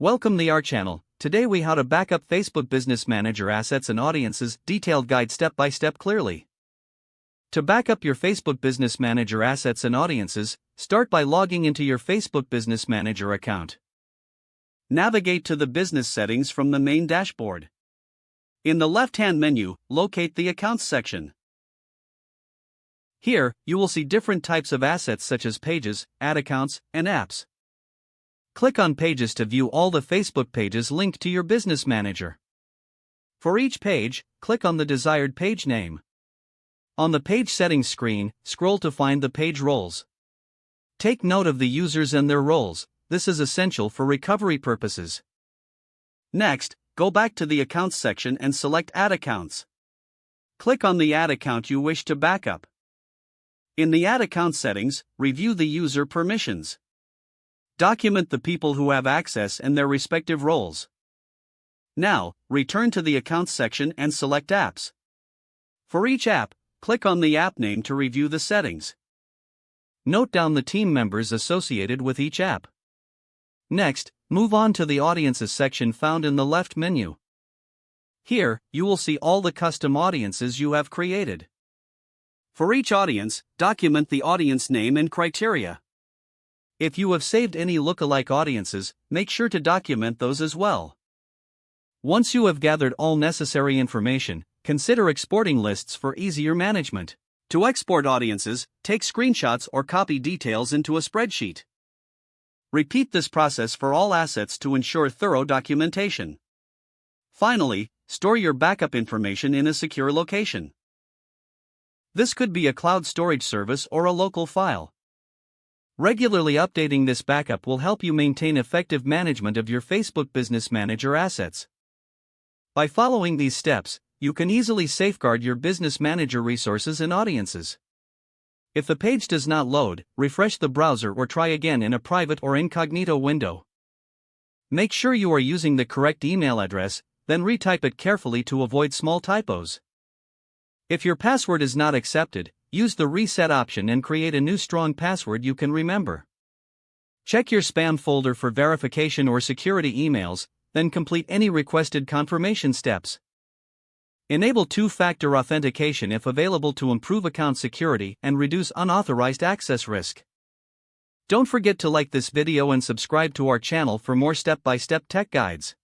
Welcome to our channel. Today we how to back up Facebook Business Manager assets and audiences, detailed guide step by step clearly. To back up your Facebook Business Manager assets and audiences, start by logging into your Facebook Business Manager account. Navigate to the business settings from the main dashboard. In the left-hand menu, locate the Accounts section. Here, you will see different types of assets such as pages, ad accounts, and apps. Click on Pages to view all the Facebook pages linked to your Business Manager. For each page, click on the desired page name. On the Page Settings screen, scroll to find the page roles. Take note of the users and their roles, this is essential for recovery purposes. Next, go back to the Accounts section and select Ad Accounts. Click on the ad account you wish to backup. In the Ad Account settings, review the user permissions. Document the people who have access and their respective roles. Now, return to the Accounts section and select Apps. For each app, click on the app name to review the settings. Note down the team members associated with each app. Next, move on to the Audiences section found in the left menu. Here, you will see all the custom audiences you have created. For each audience, document the audience name and criteria. If you have saved any lookalike audiences, make sure to document those as well. Once you have gathered all necessary information, consider exporting lists for easier management. To export audiences, take screenshots or copy details into a spreadsheet. Repeat this process for all assets to ensure thorough documentation. Finally, store your backup information in a secure location. This could be a cloud storage service or a local file. Regularly updating this backup will help you maintain effective management of your Facebook Business Manager assets. By following these steps, you can easily safeguard your Business Manager resources and audiences. If the page does not load, refresh the browser or try again in a private or incognito window. Make sure you are using the correct email address, then retype it carefully to avoid small typos. If your password is not accepted, use the reset option and create a new strong password you can remember. Check your spam folder for verification or security emails, then complete any requested confirmation steps. Enable two-factor authentication if available to improve account security and reduce unauthorized access risk. Don't forget to like this video and subscribe to our channel for more step-by-step tech guides.